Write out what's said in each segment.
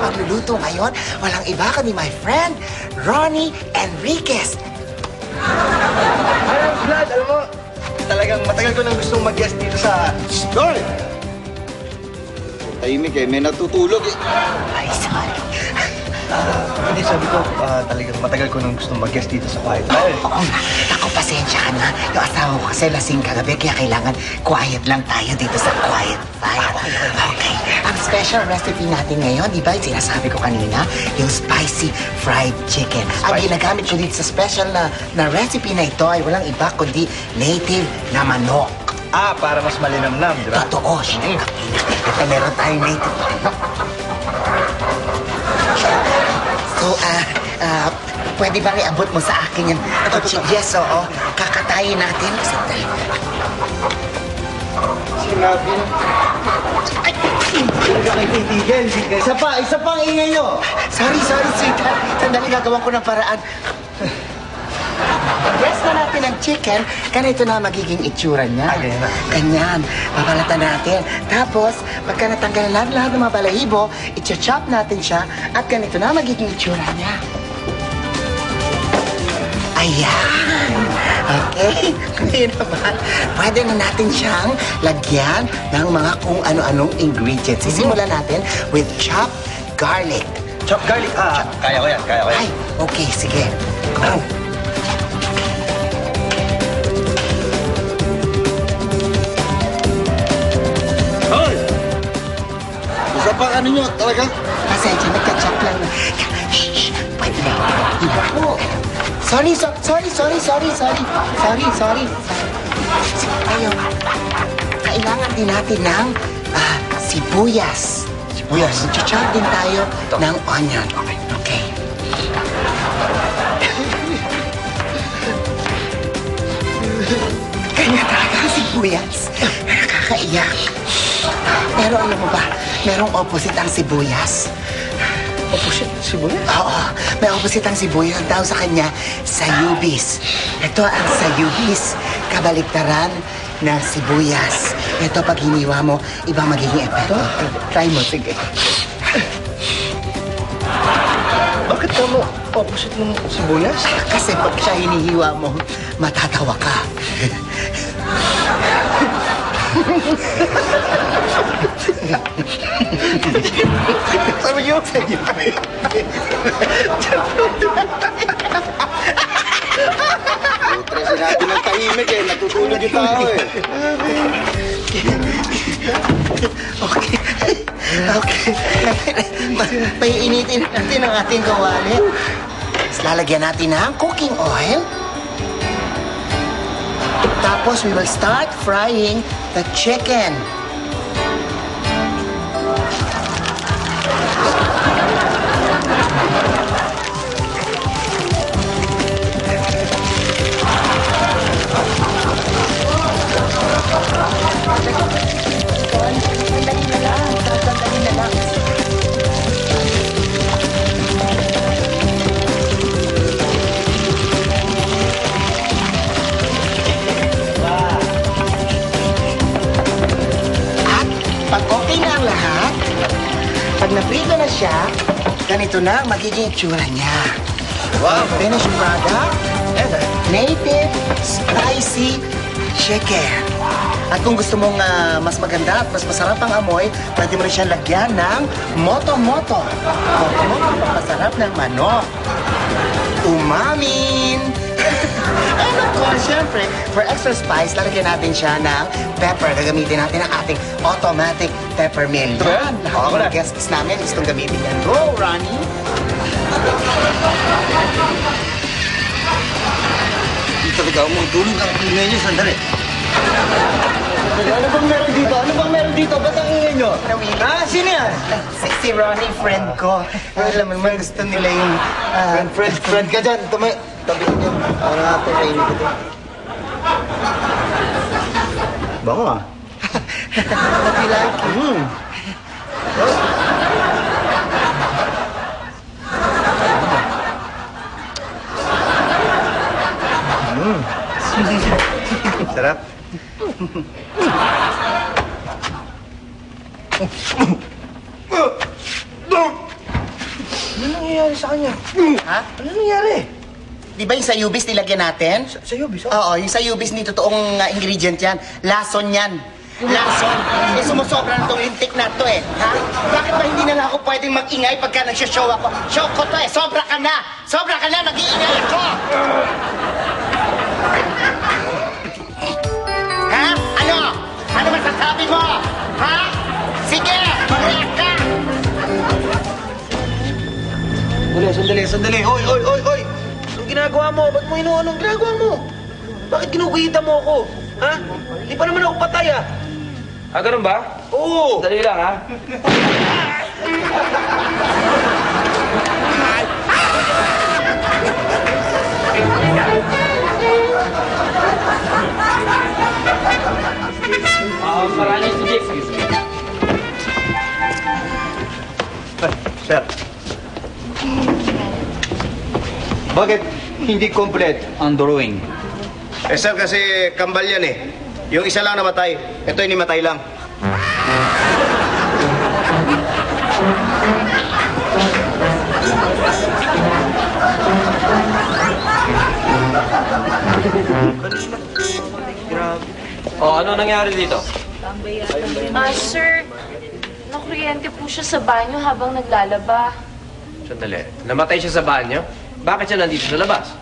magluluto ngayon, walang iba kundi my friend, Ronnie Enriquez. Hi, Vlad! Alam mo, talagang matagal ko nang gustong mag-guest dito sa... Stoy! Tahimik eh, may natutulog eh. Ay, sorry. Hindi, sabi ko, talagang matagal ko nang gustong mag-guest dito sa bahay. Oo nga. Ako, pasensya ka na. Yung asawa ko kasi lasing kagabi, kaya kailangan quiet lang tayo dito sa quiet fire. Okay. Ang special recipe natin ngayon, di ba, yung sinasabi ko kanina, yung spicy fried chicken. Ang ginagamit ko dito sa special na recipe na ito ay walang iba kundi native na manok. Para mas malinamnam, di ba? Totoo, siya. Ito meron tayong native manok. So, pwede bang iabot mo sa akin yan? Yes, oo. Kakatayin natin. Sandali. Sinabi na. Ay! Hindi ka kaitigil. Isa pa ang ingay nyo. Sorry, sweetheart. Sandali, gagawa ko ng paraan. Press na natin ang chicken, ganito na magiging itsura niya. Ganyan na. Ganyan. Babalatan natin. Tapos, pagka natanggal na lahat ng mga balahibo, i-chop natin siya at ganito na magiging itsura niya. Ayan. Okay. Ngayon naman, pwede na natin siyang lagyan ng mga kung ano-anong ingredients. Sisimulan natin with chopped garlic. Chop garlic. Kaya ko yan. Ay, okay, sige. Go. Hoy! Isa pa ano nyo, talaga? Pasensya, nagka-chop lang. Shh! Pwede ba? Iba po. Sorry. Ayun. Kailangan din natin ng sibuyas. Sibuyas. Chop din tayo ng onion. Okay. Kanya talaga ang sibuyas. Nakakaiyak. Pero alam mo ba, merong opposite ang sibuyas. Opposite sibuyas? Oo, may opposite ang sibuyas. Ang tawag sa kanya, sayubis. Ito ang sayubis, kabaliktaran ng sibuyas. Ito, pag hiniwa mo, ibang magiging epekto. Try mo, sige. Bakit ka mo opposite ng sibuyas? Kasi pag siya hinihiwa mo, matatawa ka. Sabi niyo? Putra, sinabi ng tahimik eh, natutulog yung tao eh. Okay. Paiinitin natin ang ating kawali. Tapos lalagyan natin ng cooking oil. Tapos we will start frying the chicken. Sandali na lang. At pag okay na ang lahat, pag naprito na siya, ganito na ang magiging itsura niya. Wow! Finished product, native spicy chicken. At kung gusto mong mas maganda at mas masarap ang amoy, pwede mo rin siyang lagyan ng moto-moto. Moto-moto ang pampasarap ng manok. Umamin! And of course, syempre, for extra spice, lalagyan natin siya ng pepper. Gagamitin natin ang ating automatic pepper mill. Yan, lahat ng mga guests namin gustong gamitin yan. Go, Ronnie! Hindi talaga ako magtulog ang ingay niyo, sandali. Ano bang meron dito? Ba't ang ingay nyo? Sino yan? Si Ronnie, friend ko. Alam mo naman, gusto nila yung... Friend ka dyan. Tabi ko dyan. Ano nga ito? Kainin ko ito. Bango ah. What you like? Sarap. nangyari sa kanya? Ha? Ano nangyari? Di ba yung sa Ubis nilagyan natin? Sa Yubis, oh? Oo, yung sa Ubis ni totoong ingredient yan. Lason yan. Lason. Eh, sumusobra na itong lintik na to eh. Ha? Bakit ba hindi na lang ako pwedeng mag-ingay pagka nagsishow ako? Show ko to eh. Sobra ka na. Sobra ka na. Mag-iingay ako. Ha? Ano? Ano masasabi mo? Ha? Sige, mag-react ka. Sandali. Oy! Anong ginagawa mo? Ba't mo anong ginagawa mo? Bakit kinukuhita mo ako? Ha? Hindi pa naman ako patay, ah. Ah, ganun ba? Oo! Dali lang, ha? Maraming sige. Sir. Bakit hindi complete ang drawing? Eh sir, kasi kambal yan eh. Yung isa lang namatay. Ito yung namatay lang. Oh, ano nangyari dito? Sir, nakuryente po siya sa banyo habang naglalaba. Sandali. Namatay siya sa banyo? Bakit siya nandito sa labas?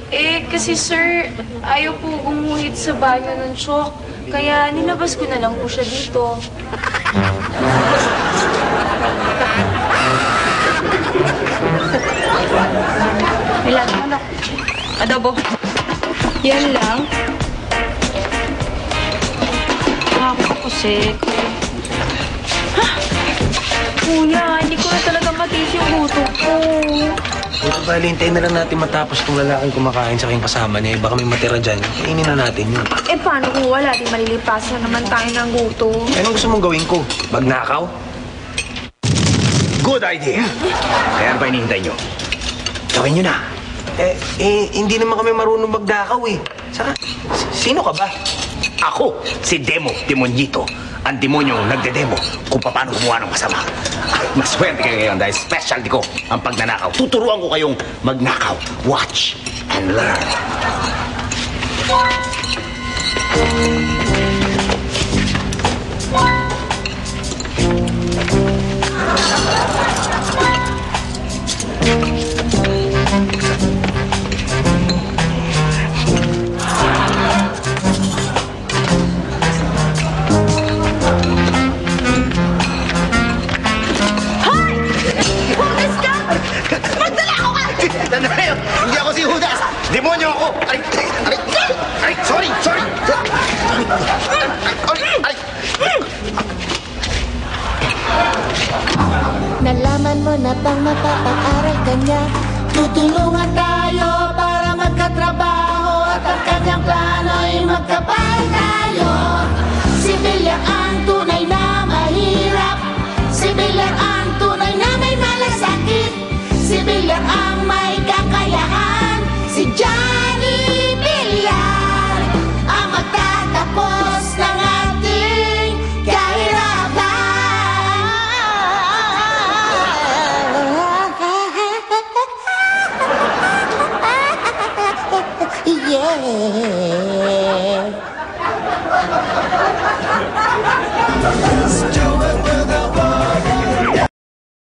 Eh, kasi sir, ayaw po gumuhit sa banyo ng chalk. Kaya nilabas ko na lang po siya dito. Ilan? Ano? Adobo. Yan lang. Nakakapusik. Ha? Kuya, hindi ko na talaga matis yung gutom ko. Ito ba, hintayin na lang natin matapos itong lalaking kumakain sa aking kasama niya. Baka may matira dyan. Kainin na natin yun. Eh, paano kung wala? Di malilipasan naman tayo ng gutom. Eh, anong gusto mong gawin ko? Magnakaw? Good idea! Kaya ano ba hinihintay nyo? Gawin nyo na. Hindi naman kami marunong magdakaw eh. Saka, sino ka ba? Ako, si Demo Demonito. Ang demonyong nagde-demo kung paano gumawa ng masama. At maswerte kayo ngayon dahil specialty ko ang pagnanakaw. Tuturuan ko kayong magnakaw. Watch and learn. Hindi ako si Judas! Demonyo ako! Aray! Sorry! Aray! Nalaman mo na bang mapapag-aral ka niya? Tutulungan tayo para magkatrabaho at ang kanyang plano ay magkabal tayo. Si Villa ang tunay na mahirap